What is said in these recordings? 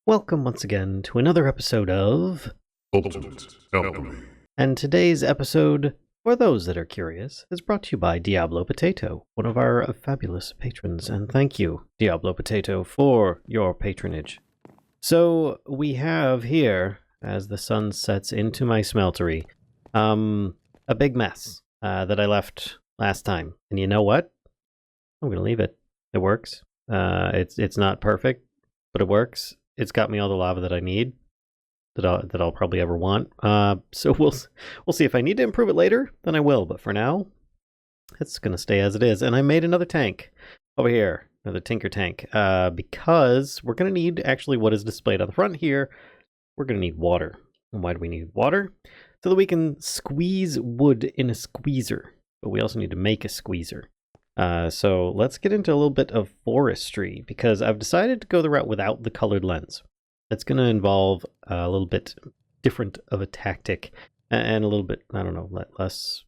Welcome once again to another episode of Ultimate Alchemy. And today's episode, for those that are curious, is brought to you by Diablo Potato, one of our fabulous patrons. And thank you, Diablo Potato, for your patronage. So we have here, as the sun sets into my smeltery, a big mess that I left last time. And you know what? I'm going to leave it. It works. It's not perfect, but it works. It's got me all the lava that I need, that I'll probably ever want. So we'll see. If I need to improve it later, then I will. But for now, it's gonna stay as it is. And I made another tank over here, another Tinker tank, because we're gonna need actually what is displayed on the front here. We're gonna need water. And why do we need water? So that we can squeeze wood in a squeezer. But we also need to make a squeezer. So let's get into a little bit of forestry, because I've decided to go the route without the colored lens. It's going to involve a little bit different of a tactic and a little bit, I don't know, less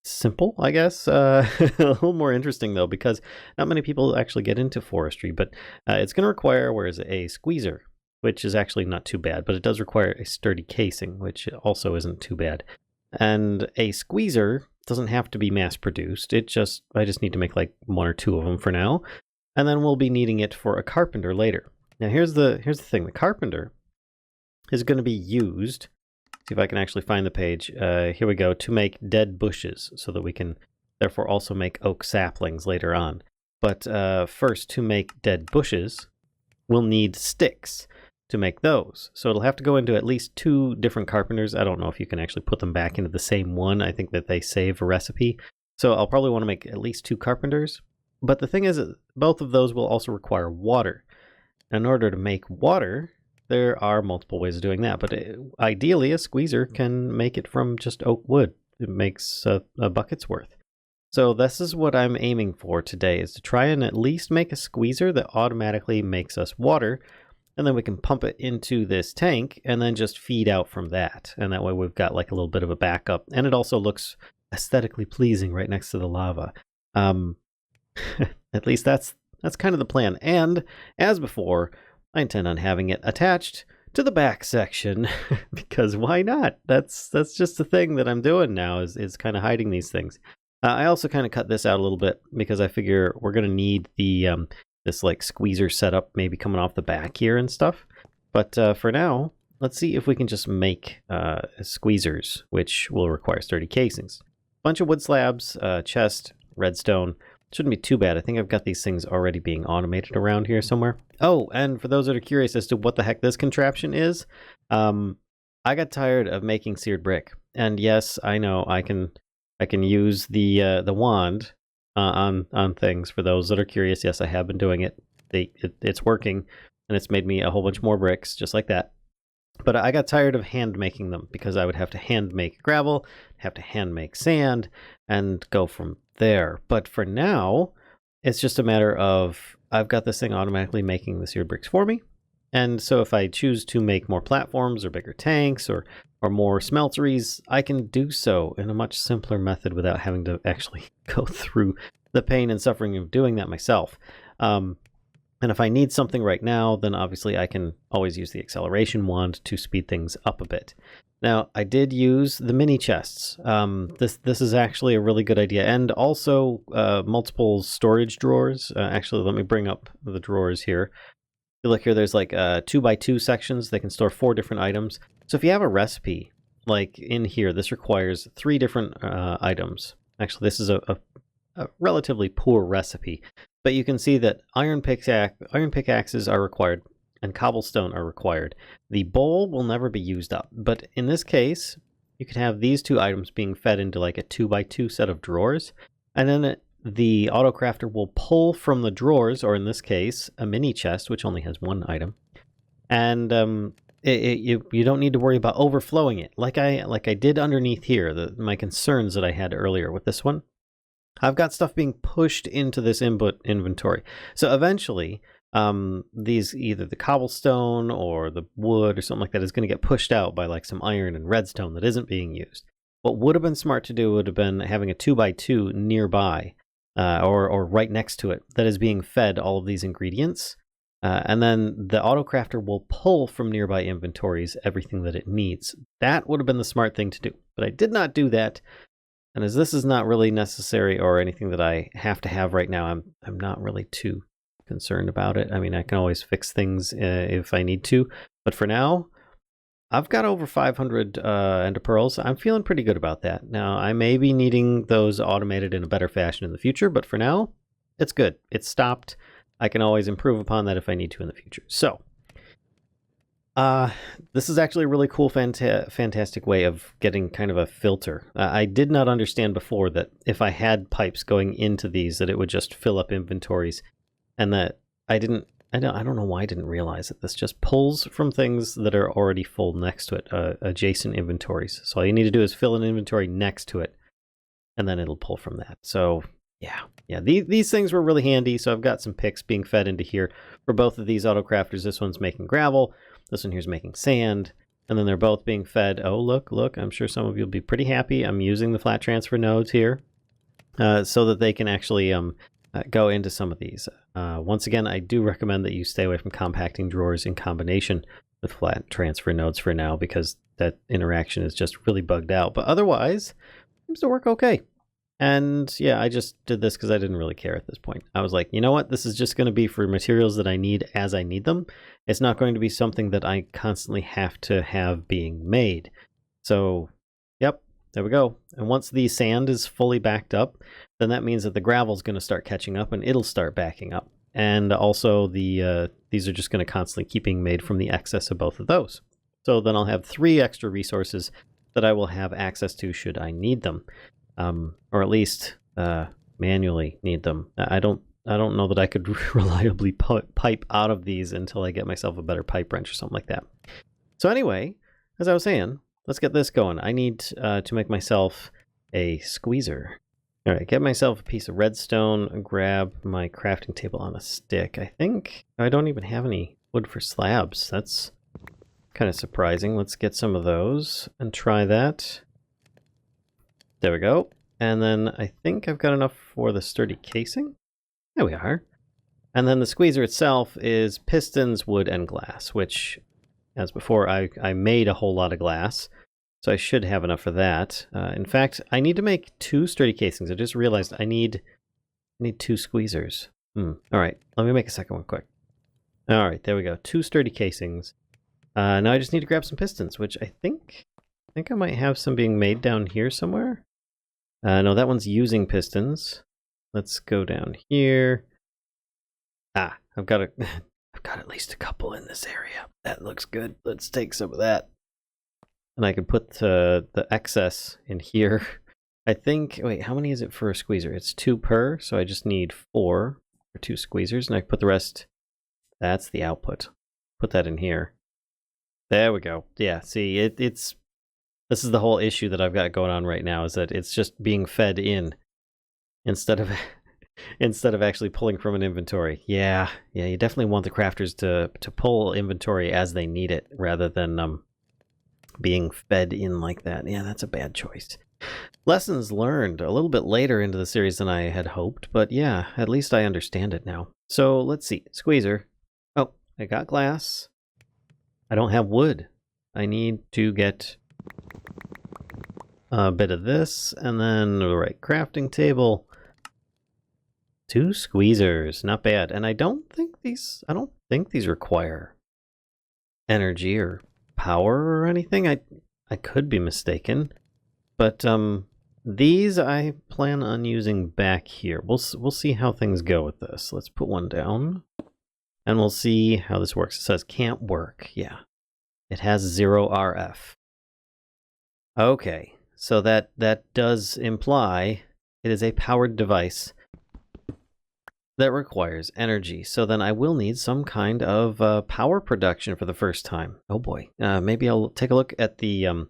simple, I guess. A little more interesting, though, because not many people actually get into forestry, but it's going to require, a squeezer, which is actually not too bad, but it does require a sturdy casing, which also isn't too bad. And a squeezer doesn't have to be mass produced. I just need to make like one or two of them for now, and then we'll be needing it for a carpenter later. Now here's the thing: the carpenter is going to be used. See if I can actually find the page. Here we go, to make dead bushes, so that we can therefore also make oak saplings later on. But first, to make dead bushes, we'll need sticks to make those. So it'll have to go into at least two different carpenters. I don't know if you can actually put them back into the same one. I think that they save a recipe. So I'll probably want to make at least two carpenters. But the thing is that both of those will also require water. In order to make water, there are multiple ways of doing that. But ideally, a squeezer can make it from just oak wood. It makes a bucket's worth. So this is what I'm aiming for today, is to try and at least make a squeezer that automatically makes us water. And then we can pump it into this tank and then just feed out from that. And that way we've got like a little bit of a backup. And it also looks aesthetically pleasing right next to the lava. At least that's kind of the plan. And as before, I intend on having it attached to the back section because why not? That's just the thing that I'm doing now, is kind of hiding these things. I also kind of cut this out a little bit because I figure we're going to need the this like squeezer setup maybe coming off the back here and stuff. But for now, let's see if we can just make squeezers, which will require sturdy casings. Bunch of wood slabs, chest, redstone. Shouldn't be too bad. I think I've got these things already being automated around here somewhere. Oh, and for those that are curious as to what the heck this contraption is, I got tired of making seared brick. And yes, I know I can use the wand on things. For those that are curious, yes, I have been doing it. It's working, and it's made me a whole bunch more bricks, just like that. But I got tired of hand making them, because I would have to hand make gravel, have to hand make sand, and go from there. But for now, it's just a matter of I've got this thing automatically making the seared bricks for me. And so if I choose to make more platforms or bigger tanks or more smelteries, I can do so in a much simpler method without having to actually go through the pain and suffering of doing that myself. And if I need something right now, then obviously I can always use the acceleration wand to speed things up a bit. Now, I did use the mini chests. This is actually a really good idea. And also multiple storage drawers. Actually, let me bring up the drawers here. If you look here, there's like 2x2 sections. They can store 4 different items. So if you have a recipe, like in here, this requires 3 different items. Actually, this is a relatively poor recipe. But you can see that iron pickaxes are required and cobblestone are required. The bowl will never be used up. But in this case, you can have these 2 items being fed into like a 2x2 set of drawers. And then the autocrafter will pull from the drawers, or in this case, a mini chest, which only has 1 item. And you don't need to worry about overflowing it. Like I did underneath here, my concerns that I had earlier with this one. I've got stuff being pushed into this input inventory. So eventually, these, either the cobblestone or the wood or something like that, is going to get pushed out by like some iron and redstone that isn't being used. What would have been smart to do would have been having a 2x2 nearby, or right next to it, that is being fed all of these ingredients. And then the autocrafter will pull from nearby inventories everything that it needs. That would have been the smart thing to do, but I did not do that. And as this is not really necessary or anything that I have to have right now, I'm not really too concerned about it. I mean, I can always fix things if I need to, but for now, I've got over 500 ender pearls. I'm feeling pretty good about that. Now, I may be needing those automated in a better fashion in the future, but for now, it's good. It's stopped. I can always improve upon that if I need to in the future. So, this is actually a really cool, fantastic way of getting kind of a filter. I did not understand before that if I had pipes going into these, that it would just fill up inventories, and that I don't know why I didn't realize that this just pulls from things that are already full next to it, adjacent inventories. So all you need to do is fill an inventory next to it, and then it'll pull from that. So yeah, these things were really handy. So I've got some picks being fed into here for both of these autocrafters. This one's making gravel. This one here's making sand. And then they're both being fed. Oh, look. I'm sure some of you will be pretty happy. I'm using the flat transfer nodes here so that they can actually go into some of these. Once again, I do recommend that you stay away from compacting drawers in combination with flat transfer nodes for now, because that interaction is just really bugged out. But otherwise, it seems to work okay. And yeah, I just did this because I didn't really care at this point. I was like, you know what? This is just going to be for materials that I need as I need them. It's not going to be something that I constantly have to have being made. So, yep, there we go. And once the sand is fully backed up, then that means that the gravel is going to start catching up and it'll start backing up. And also these are just going to constantly keep being made from the excess of both of those. So then I'll have 3 extra resources that I will have access to should I need them. Or at least manually need them. I don't know that I could reliably pipe out of these until I get myself a better pipe wrench or something like that. So anyway, as I was saying, let's get this going. I need to make myself a squeezer. All right, get myself a piece of redstone, grab my crafting table on a stick. I think I don't even have any wood for slabs. That's kind of surprising. Let's get some of those and try that. There we go. And then I think I've got enough for the sturdy casing. There we are. And then the squeezer itself is pistons, wood, and glass, which, as before, I made a whole lot of glass. So I should have enough for that. In fact, I need to make 2 sturdy casings. I just realized I need 2 squeezers. All right, let me make a second one quick. All right, there we go. 2 sturdy casings. Now I just need to grab some pistons, which I think I might have some being made down here somewhere. No, that one's using pistons. Let's go down here. I've got at least a couple in this area. That looks good. Let's take some of that. And I can put the excess in here. I think, wait, how many is it for a squeezer? It's 2 per, so I just need 4 for 2 squeezers, and I can put the rest, that's the output. Put that in here. There we go. Yeah, see, this is the whole issue that I've got going on right now, is that it's just being fed in instead of actually pulling from an inventory. Yeah, you definitely want the crafters to pull inventory as they need it rather than being fed in like that. Yeah, that's a bad choice. Lessons learned a little bit later into the series than I had hoped, but yeah, at least I understand it now. So let's see. Squeezer. Oh, I got glass. I don't have wood. I need to get a bit of this, and then the right crafting table. 2 squeezers, not bad. And I don't think these require energy or power or anything. I could be mistaken, but these I plan on using back here. We'll see how things go with this. Let's put one down, and we'll see how this works. It says can't work. Yeah, it has 0 RF. Okay. So that does imply it is a powered device that requires energy. So then I will need some kind of power production for the first time. Oh boy. Maybe I'll take a look at the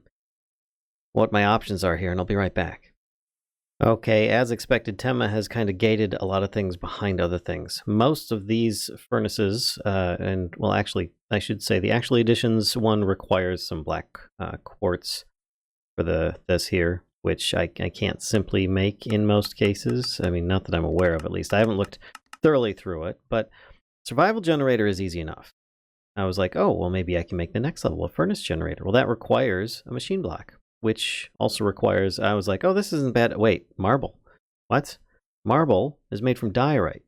what my options are here, and I'll be right back. Okay, as expected, Tema has kind of gated a lot of things behind other things. Most of these furnaces, and well, actually, I should say the Actual Editions one requires some black quartz for this here, which I can't simply make in most cases. I mean, not that I'm aware of, at least. I haven't looked thoroughly through it, but survival generator is easy enough. I was like, oh, well, maybe I can make the next level a furnace generator. Well, that requires a machine block, which also requires, I was like, oh, this isn't bad. Wait, marble. What? Marble is made from diorite.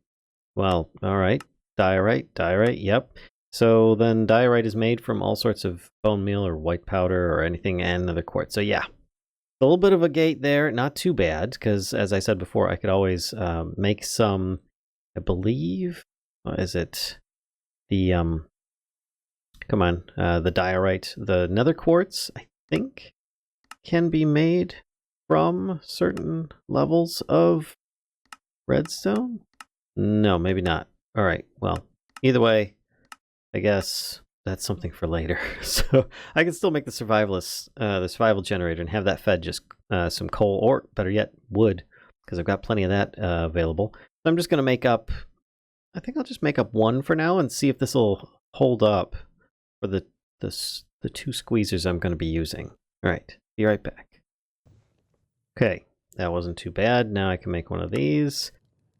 Well, all right. Diorite, yep. So then diorite is made from all sorts of bone meal or white powder or anything and another quartz. So yeah, a little bit of a gate there. Not too bad, because as I said before, I could always make some, I believe, what is it? The, come on, the diorite, the nether quartz, I think, can be made from certain levels of redstone? No, maybe not. All right, well, either way, I guess that's something for later. So I can still make the survival generator and have that fed just some coal, or better yet, wood, because I've got plenty of that available. So I'm just going to make up, I think I'll just make up one for now and see if this will hold up for the 2 squeezers I'm going to be using. All right, be right back. Okay, that wasn't too bad. Now I can make one of these.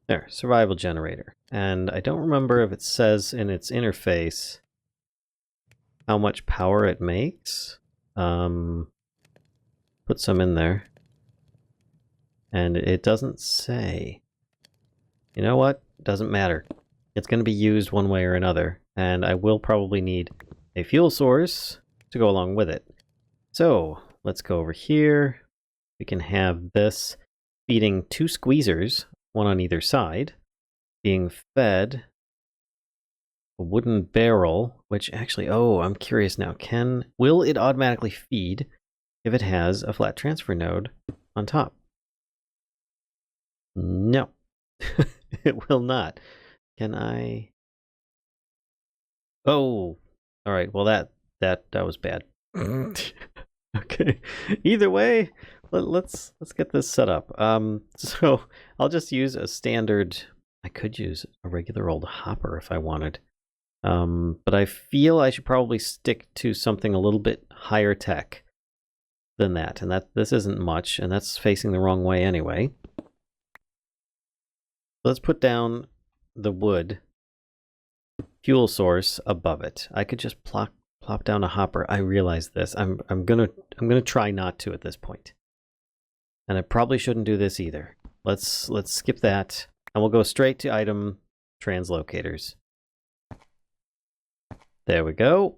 There, survival generator. And I don't remember if it says in its interface how much power it makes. Put some in there. And it doesn't say. You know what? Doesn't matter. It's going to be used one way or another. And I will probably need a fuel source to go along with it. So, let's go over here. We can have this feeding 2 squeezers, one on either side, being fed a wooden barrel, which actually, oh, I'm curious now. Will it automatically feed if it has a flat transfer node on top? No, it will not. Can I? Oh, all right. Well, that was bad. Okay. Either way, let's get this set up. So I'll just use a standard. I could use a regular old hopper if I wanted. But I feel I should probably stick to something a little bit higher tech than that. And this isn't much, and that's facing the wrong way anyway. Let's put down the wood fuel source above it. I could just plop down a hopper. I realize this. I'm gonna try not to at this point. And I probably shouldn't do this either. Let's skip that, and we'll go straight to item translocators. There we go.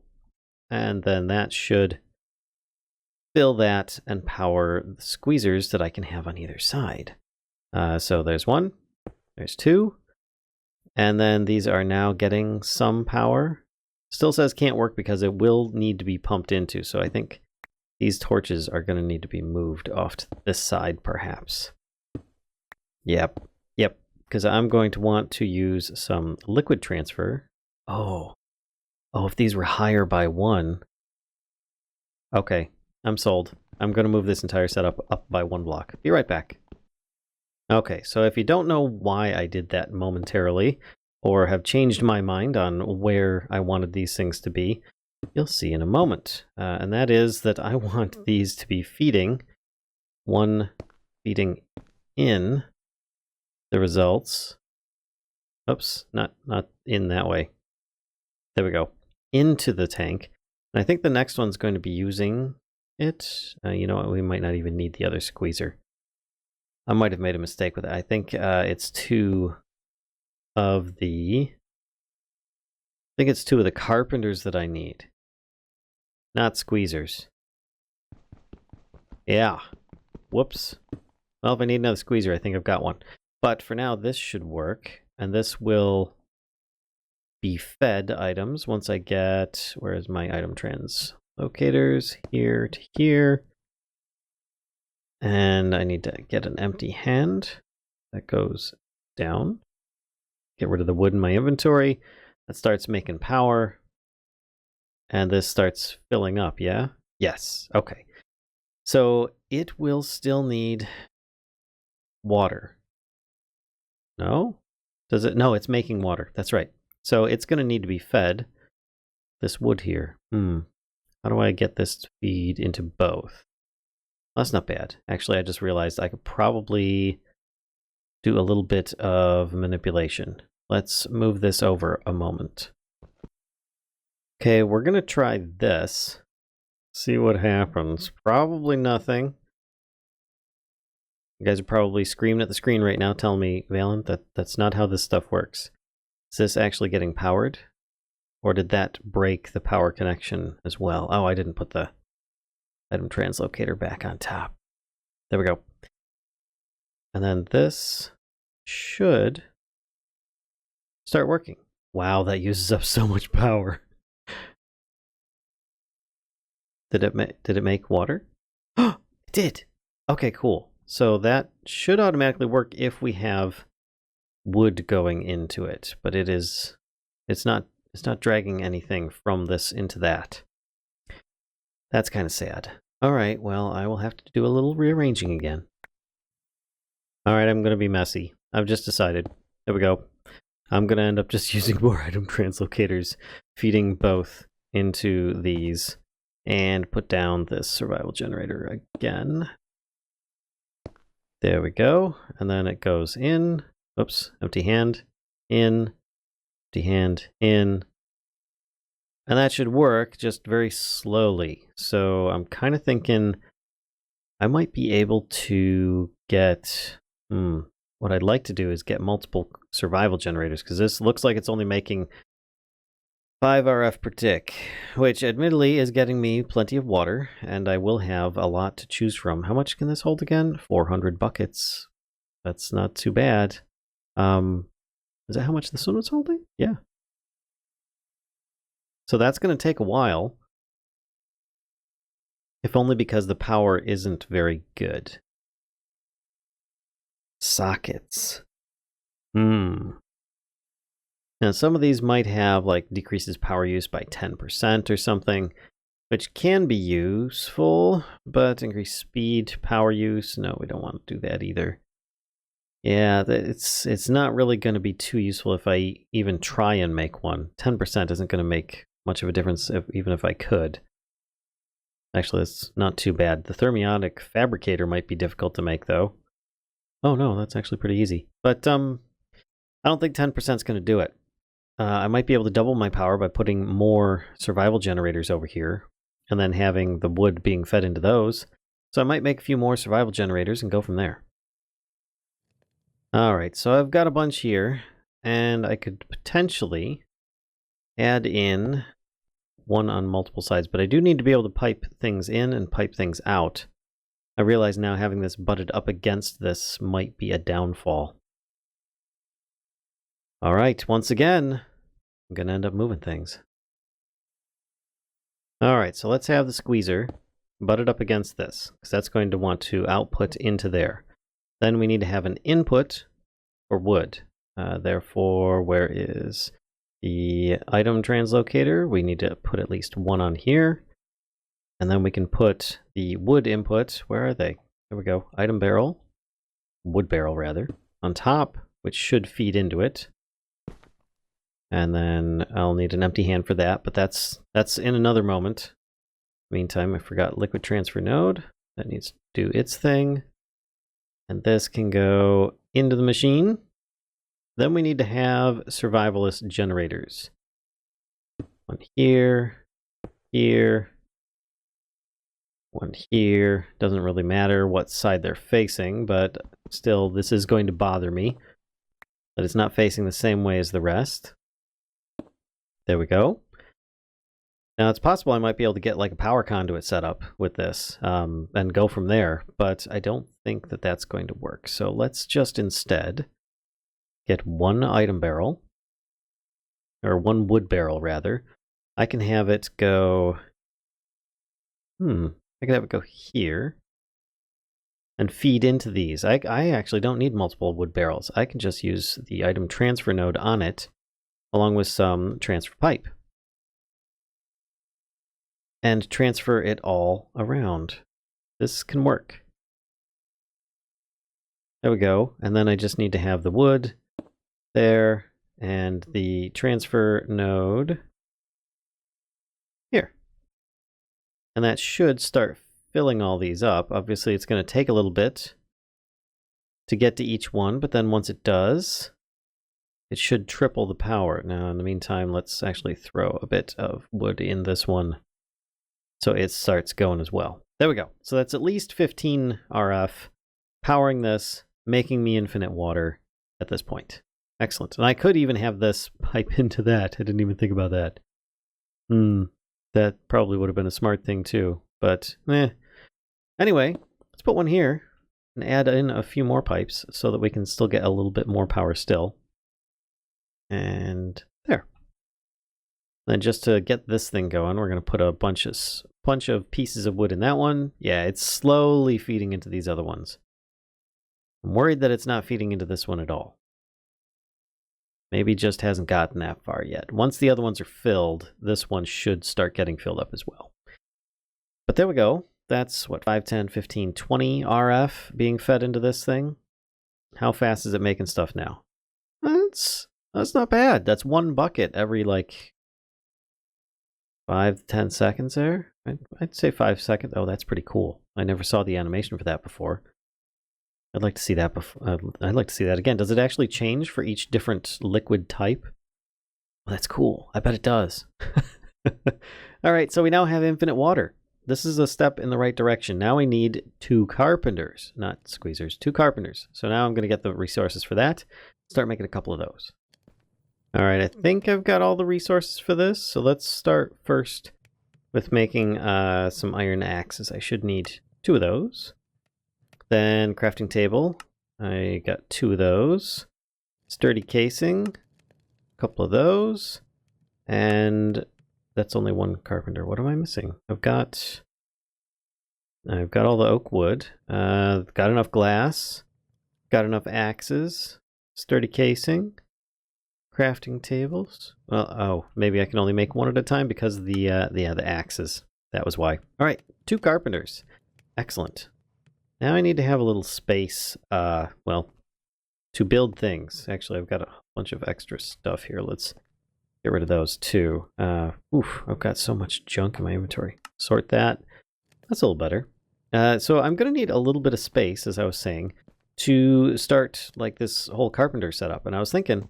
And then that should fill that and power the squeezers that I can have on either side. So there's 1, there's 2, and then these are now getting some power. Still says can't work because it will need to be pumped into, so I think these torches are going to need to be moved off to this side perhaps. Yep, because I'm going to want to use some liquid transfer. Oh, if these were higher by 1. Okay, I'm sold. I'm going to move this entire setup up by 1 block. Be right back. Okay, so if you don't know why I did that momentarily, or have changed my mind on where I wanted these things to be, you'll see in a moment. And that is that I want these to be feeding, one feeding in the results. Oops, not in that way. There we go. Into the tank. And I think the next one's going to be using it. You know what? We might not even need the other squeezer. I might have made a mistake with it. I think it's 2 of the... I think it's 2 of the carpenters that I need. Not squeezers. Yeah. Whoops. Well, if I need another squeezer, I think I've got one. But for now, this should work. And this will be fed items once I get... Where is my item translocators? Here to here. And I need to get an empty hand. That goes down. Get rid of the wood in my inventory. That starts making power. And this starts filling up, yeah? Yes, okay. So it will still need water. No? Does it? No, it's making water. That's right. So it's going to need to be fed. This wood here. How do I get this to feed into both? Well, that's not bad. Actually, I just realized I could probably do a little bit of manipulation. let's move this over a moment. Okay, we're going to try this. See what happens. Probably nothing. You guys are probably screaming at the screen right now telling me, Valen, that's not how this stuff works. Is this actually getting powered? Or did that break the power connection as well? Oh, I didn't put the item translocator back on top. There we go. And then this should start working. Wow, that uses up so much power. Did it make water? Oh, it did. Okay, cool. So that should automatically work if we have wood going into it, but it's not dragging anything from this into that. That's kind of sad. All right, well, I will have to do a little rearranging again. All right, I'm going to be messy. I've just decided. There we go. I'm going to end up just using more item translocators, feeding both into these, and put down this survival generator again. There we go. And then it goes in. Oops, empty hand, in, empty hand, in. And that should work, just very slowly. So I'm kind of thinking I might be able to get... what I'd like to do is get multiple survival generators, because this looks like it's only making 5 RF per tick, which admittedly is getting me plenty of water, and I will have a lot to choose from. How much can this hold again? 400 buckets. That's not too bad. Is that how much this one was holding? Yeah. So that's going to take a while, if only because the power isn't very good. Sockets. Now some of these might have like decreases power use by 10% or something, which can be useful, but increase speed, power use. No, we don't want to do that either. Yeah, it's not really going to be too useful if I even try and make one. 10% isn't going to make much of a difference even if I could. Actually, it's not too bad. The thermionic fabricator might be difficult to make, though. Oh no, that's actually pretty easy. But I don't think 10% is going to do it. I might be able to double my power by putting more survival generators over here, and then having the wood being fed into those. So I might make a few more survival generators and go from there. Alright, so I've got a bunch here, and I could potentially add in one on multiple sides, but I do need to be able to pipe things in and pipe things out. I realize now having this butted up against this might be a downfall. Alright, once again, I'm going to end up moving things. Alright, so let's have the squeezer butted up against this, because that's going to want to output into there. Then we need to have an input for wood. Therefore, where is the item translocator? We need to put at least one on here. And then we can put the wood input. Where are they? There we go. Item barrel. Wood barrel, rather. On top, which should feed into it. And then I'll need an empty hand for that, but that's in another moment. Meantime, I forgot liquid transfer node. That needs to do its thing. And this can go into the machine. Then we need to have survivalist generators. One here, here, one here. Doesn't really matter what side they're facing, but still, this is going to bother me that it's not facing the same way as the rest. There we go. Now, it's possible I might be able to get like a power conduit set up with this and go from there, but I don't think that that's going to work. So let's just instead get one item barrel, or one wood barrel, rather. I can have it go... I can have it go here and feed into these. I actually don't need multiple wood barrels. I can just use the item transfer node on it, along with some transfer pipe, and transfer it all around. This can work. There we go. And then I just need to have the wood there and the transfer node here. And that should start filling all these up. Obviously, it's going to take a little bit to get to each one, but then once it does, it should triple the power. Now, in the meantime, let's actually throw a bit of wood in this one so it starts going as well. There we go. So that's at least 15 RF powering this, making me infinite water at this point. Excellent. And I could even have this pipe into that. I didn't even think about that. That probably would have been a smart thing too, but Anyway, let's put one here and add in a few more pipes so that we can still get a little bit more power still. And there. Then just to get this thing going, we're going to put a bunch of pieces of wood in that one. Yeah, it's slowly feeding into these other ones. I'm worried that it's not feeding into this one at all. Maybe just hasn't gotten that far yet. Once the other ones are filled, this one should start getting filled up as well. But there we go. That's what, 5, 10, 15, 20 RF being fed into this thing. How fast is it making stuff now? That's not bad. That's one bucket every like 5 to 10 seconds there. I'd say 5 seconds. Oh, that's pretty cool. I never saw the animation for that before. I'd like to see that I'd like to see that again. Does it actually change for each different liquid type? Well, that's cool. I bet it does. All right, so we now have infinite water. This is a step in the right direction. Now we need 2 carpenters, not squeezers, 2 carpenters. So now I'm going to get the resources for that. Start making a couple of those. All right, I think I've got all the resources for this. So let's start first with making some iron axes. I should need 2 of those. Then crafting table. I got 2 of those. Sturdy casing. A couple of those. And that's only 1 carpenter. What am I missing? I've got all the oak wood. Got enough glass. Got enough axes. Sturdy casing. Crafting tables. Well, maybe I can only make 1 at a time because of the axes. That was why. All right, 2 carpenters. Excellent. Now I need to have a little space, well, to build things. Actually, I've got a bunch of extra stuff here. Let's get rid of those too. I've got so much junk in my inventory. Sort that. That's a little better. So I'm going to need a little bit of space, as I was saying, to start like this whole carpenter setup. And I was thinking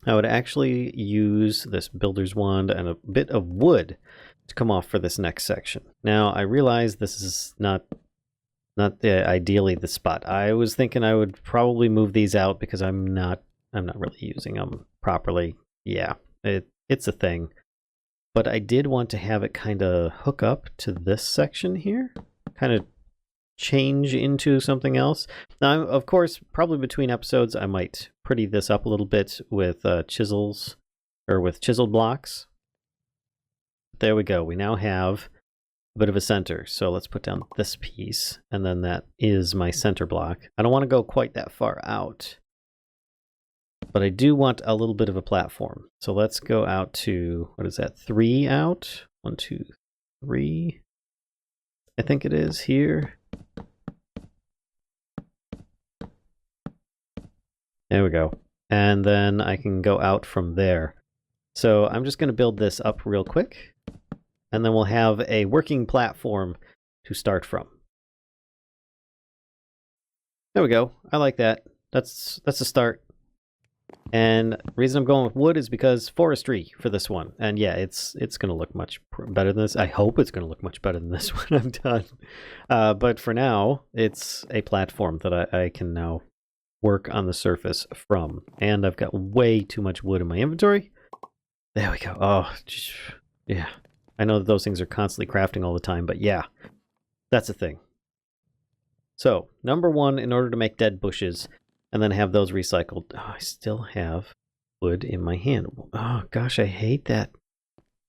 I would actually use this builder's wand and a bit of wood to come off for this next section. Now, I realize this is not ideally the spot. I was thinking I would probably move these out because I'm not really using them properly. Yeah, it's a thing. But I did want to have it kind of hook up to this section here, kind of change into something else. Now, of course, probably between episodes, I might pretty this up a little bit with chisels or with chiseled blocks. There we go. We now have a bit of a center. So let's put down this piece, and then that is my center block. I don't want to go quite that far out, but I do want a little bit of a platform. So let's go out to, what is that, 3 out? 1, 2, 3. I think it is here. There we go. And then I can go out from there. So I'm just going to build this up real quick, and then we'll have a working platform to start from. There we go. I like that. That's a start. And the reason I'm going with wood is because forestry for this one. And yeah, it's going to look much better than this. I hope it's going to look much better than this when I'm done. But for now, it's a platform that I can now work on the surface from. And I've got way too much wood in my inventory. There we go. Oh, yeah. I know that those things are constantly crafting all the time, but yeah, that's a thing. So, number 1, in order to make dead bushes and then have those recycled. Oh, I still have wood in my hand. Oh, gosh, I hate that.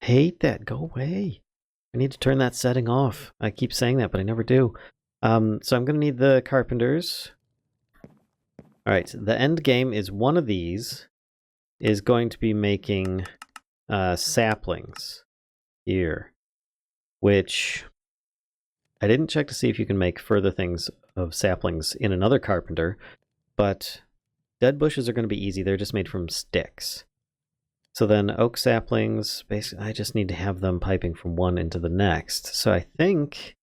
Hate that. Go away. I need to turn that setting off. I keep saying that, but I never do. So I'm going to need the carpenters. All right, the end game is one of these is going to be making saplings here, which I didn't check to see if you can make further things of saplings in another carpenter, but dead bushes are going to be easy. They're just made from sticks. So then oak saplings, basically I just need to have them piping from one into the next. So I think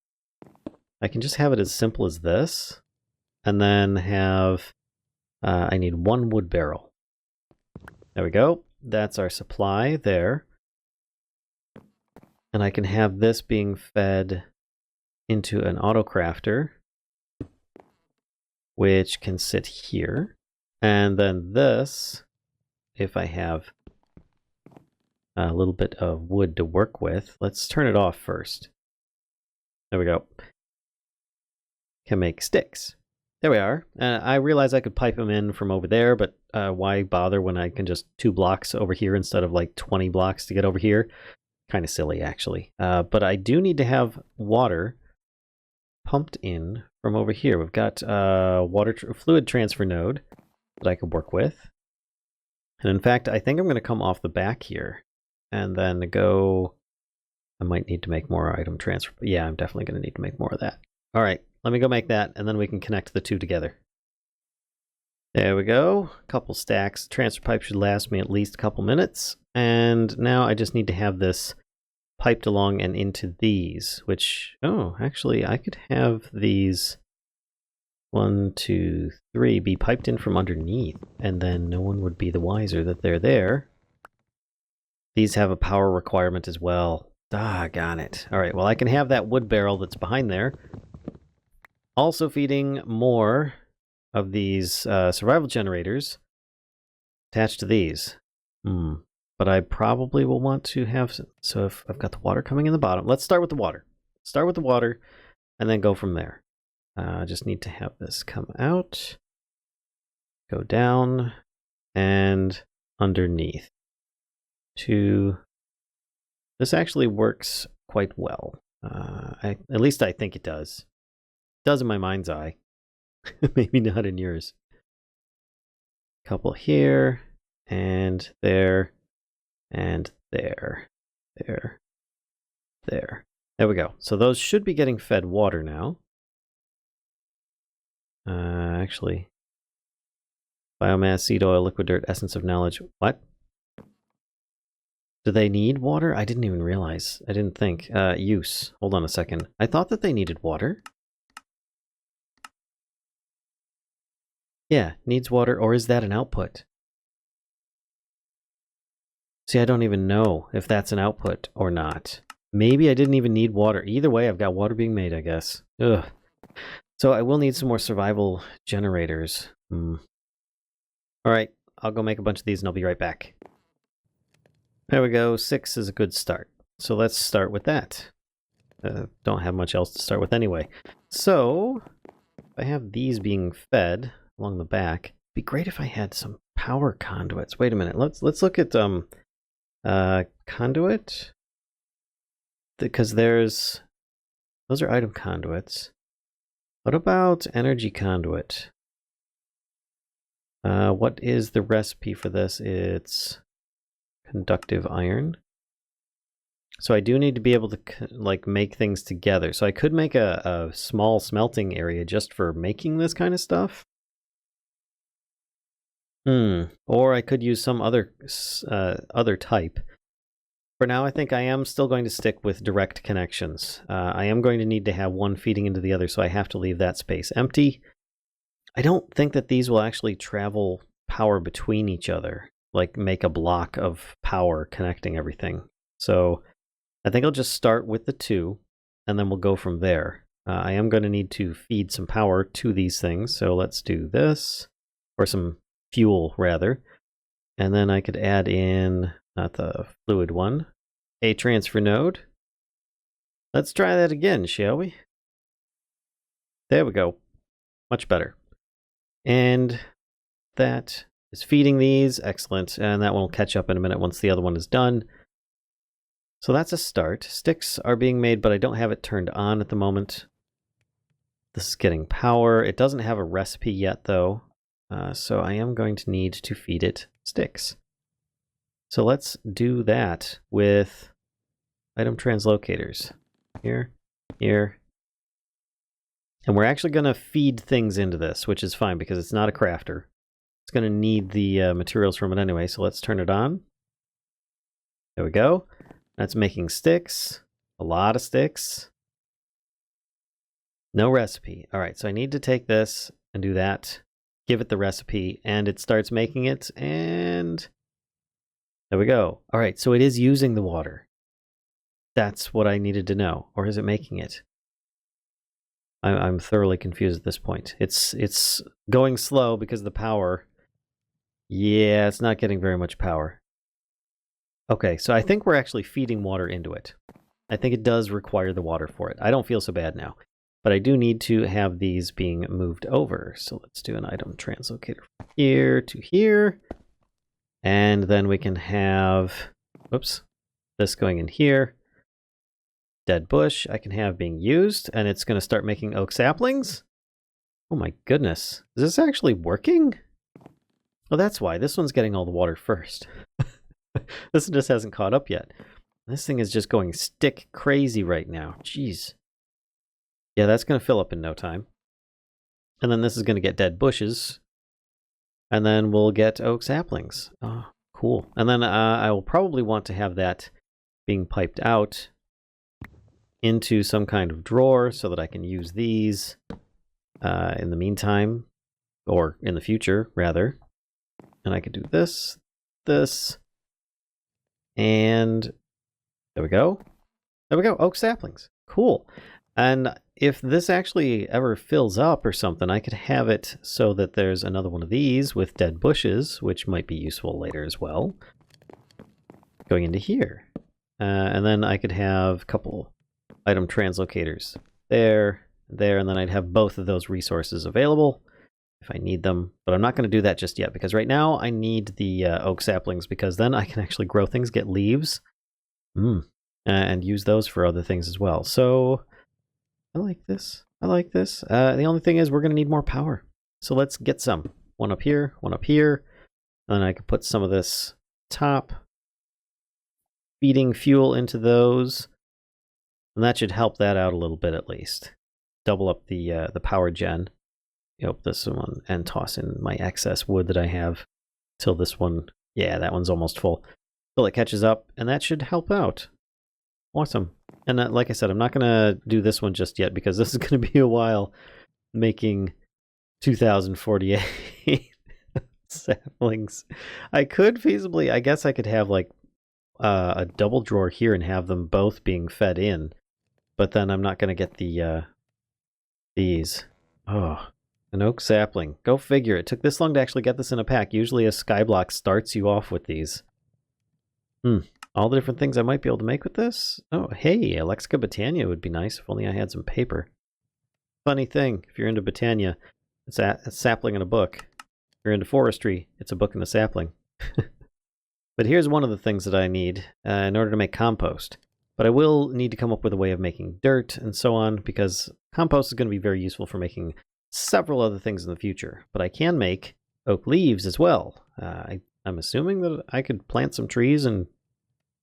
I can just have it as simple as this, and then have I need 1 wood barrel. There we go. That's our supply there. And I can have this being fed into an auto crafter, which can sit here. And then this, if I have a little bit of wood to work with, let's turn it off first. There we go. Can make sticks. There we are. I realize I could pipe them in from over there, but why bother when I can just 2 blocks over here instead of like 20 blocks to get over here? Kind of silly, actually. But I do need to have water pumped in from over here. We've got fluid transfer node that I could work with. And in fact, I think I'm going to come off the back here and then go... I might need to make more item transfer. But yeah, I'm definitely going to need to make more of that. All right, let me go make that, and then we can connect the two together. There we go. A couple stacks. Transfer pipe should last me at least a couple minutes. And now I just need to have this piped along and into these, which... Oh, actually, I could have these 1, 2, 3 be piped in from underneath, and then no one would be the wiser that they're there. These have a power requirement as well. Doggone it. All right, well, I can have that wood barrel that's behind there also feeding more of these survival generators attached to these. But I probably will want to have... So if I've got the water coming in the bottom, let's start with the water. Start with the water and then go from there. I just need to have this come out, go down, and underneath. This actually works quite well. At least I think it does. It does in my mind's eye. Maybe not in yours. Couple here, and there, and there, there, there. There we go. So those should be getting fed water now. Actually, biomass, seed oil, liquid dirt, essence of knowledge. What? Do they need water? I didn't even realize. I didn't think. Use. Hold on a second. I thought that they needed water. Yeah, needs water, or is that an output? See, I don't even know if that's an output or not. Maybe I didn't even need water. Either way, I've got water being made, I guess. Ugh. So I will need some more survival generators. Alright, I'll go make a bunch of these and I'll be right back. There we go. 6 is a good start. So let's start with that. Don't have much else to start with anyway. So, if I have these being fed along the back, it'd be great if I had some power conduits. Wait a minute. Let's look at conduit, because those are item conduits. What about energy conduit? What is the recipe for this? It's conductive iron. So I do need to be able to like make things together. So I could make a small smelting area just for making this kind of stuff. Or I could use some other type. For now, I think I am still going to stick with direct connections. I am going to need to have one feeding into the other, so I have to leave that space empty. I don't think that these will actually travel power between each other, like make a block of power connecting everything. So I think I'll just start with the 2, and then we'll go from there. I am going to need to feed some power to these things, so let's do this, or some fuel, rather. And then I could add in, not the fluid one, a transfer node. Let's try that again, shall we? There we go. Much better. And that is feeding these. Excellent. And that one will catch up in a minute once the other one is done. So that's a start. Sticks are being made, but I don't have it turned on at the moment. This is getting power. It doesn't have a recipe yet, though. So I am going to need to feed it sticks. So let's do that with item translocators. Here, here. And we're actually going to feed things into this, which is fine because it's not a crafter. It's going to need the materials from it anyway, so let's turn it on. There we go. That's making sticks. A lot of sticks. No recipe. All right, so I need to take this and do that. Give it the recipe, and it starts making it, and There we go. All right, so it is using the water. That's what I needed to know. Or is it making it? I'm thoroughly confused at this point. It's going slow because of the power. Yeah, it's not getting very much power. Okay, so I think we're actually feeding water into it. I think it does require the water for it. I don't feel so bad now. But I do need to have these being moved over. So let's do an item translocator from here to here. And then we can have, oops, this going in here. Dead bush I can have being used, and it's going to start making oak saplings. Oh my goodness. Is this actually working? Oh, that's why. This one's getting all the water first. This one just hasn't caught up yet. This thing is just going stick crazy right now. Jeez. Yeah, that's going to fill up in no time. And then this is going to get dead bushes. And then we'll get oak saplings. Oh, cool. And then I will probably want to have that being piped out into some kind of drawer so that I can use these in the meantime, or in the future, rather. And I could do this, and there we go. There we go, oak saplings. Cool. And if this actually ever fills up or something, I could have it so that there's another one of these with dead bushes, which might be useful later as well, going into here. And then I could have a couple item translocators there, and then I'd have both of those resources available if I need them. But I'm not going to do that just yet, because right now I need the oak saplings, because then I can actually grow things, get leaves, and use those for other things as well. So I like this. I like this. The only thing is we're going to need more power. So let's get some. One up here, and then I could put some of this top feeding fuel into those. And that should help that out a little bit at least. Double up the power gen. Yep, this one, and toss in my excess wood that I have till this one. Yeah, that one's almost full. Till it catches up, and that should help out. Awesome. And like I said, I'm not going to do this one just yet because this is going to be a while making 2048 saplings. I could feasibly, I guess I could have like a double drawer here and have them both being fed in. But then I'm not going to get the these. Oh, an oak sapling. Go figure. It took this long to actually get this in a pack. Usually a skyblock starts you off with these. All the different things I might be able to make with this. Oh, hey, Alexica Botania would be nice if only I had some paper. Funny thing, if you're into Botania, it's a sapling and a book. If you're into forestry, it's a book and a sapling. But here's one of the things that I need in order to make compost. But I will need to come up with a way of making dirt and so on, because compost is going to be very useful for making several other things in the future. But I can make oak leaves as well. I'm assuming that I could plant some trees and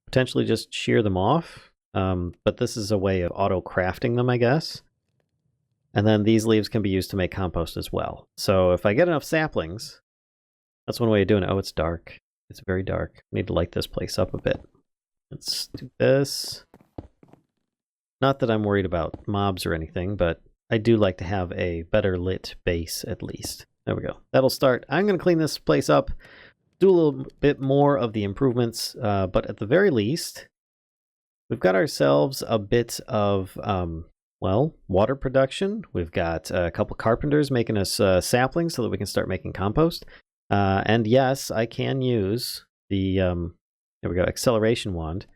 potentially just shear them off. But this is a way of auto-crafting them, I guess. And then these leaves can be used to make compost as well. So if I get enough saplings, that's one way of doing it. Oh, it's dark. It's very dark. I need to light this place up a bit. Let's do this. Not that I'm worried about mobs or anything, but I do like to have a better lit base at least. There we go. That'll start. I'm going to clean this place up, do a little bit more of the improvements, but at the very least, we've got ourselves a bit of, well, water production. We've got a couple carpenters making us saplings so that we can start making compost. And yes, I can use the, there we go, acceleration wand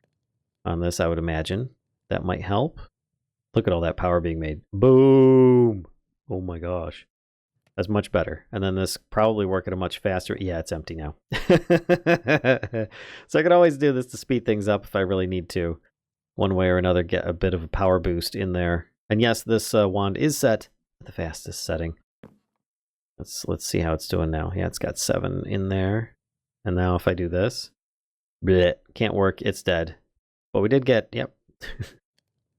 on this, I would imagine. That might help. Look at all that power being made. Boom! Oh my gosh. That's much better. And then this probably work at a much faster... Yeah, it's empty now. So I could always do this to speed things up if I really need to. One way or another, get a bit of a power boost in there. And yes, this wand is set at the fastest setting. Let's see how it's doing now. Yeah, it's got 7 in there. And now if I do this... Bleh, can't work. It's dead. But we did get... Yep.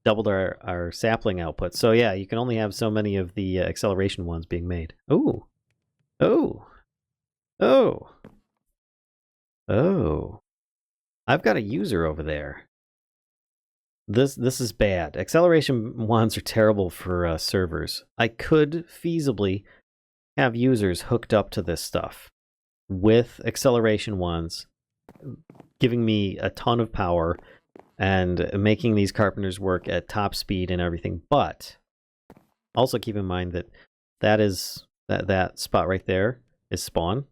Doubled our sapling output. So yeah, you can only have so many of the acceleration ones being made. Ooh. Oh. Oh. Oh. I've got a user over there. This is bad. Acceleration wands are terrible for servers. I could feasibly have users hooked up to this stuff with acceleration wands, giving me a ton of power and making these carpenters work at top speed and everything. But also keep in mind that that spot right there is spawn.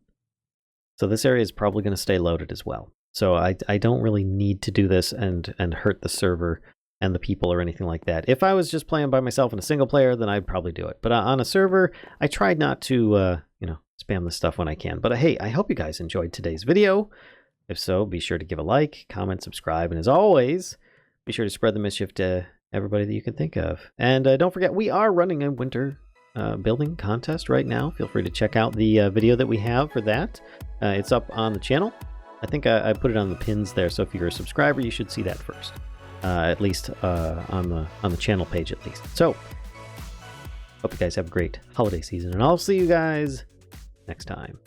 So this area is probably going to stay loaded as well. So I don't really need to do this and hurt the server and the people or anything like that. If I was just playing by myself in a single player, then I'd probably do it. But on a server, I tried not to, spam this stuff when I can. But hey, I hope you guys enjoyed today's video. If so, be sure to give a like, comment, subscribe, and as always, be sure to spread the mischief to everybody that you can think of. And don't forget, we are running a winter building contest right now. Feel free to check out the video that we have for that. It's up on the channel. I think I put it on the pins there, so if you're a subscriber, you should see that first. At least on the channel page at least. So, hope you guys have a great holiday season, and I'll see you guys next time.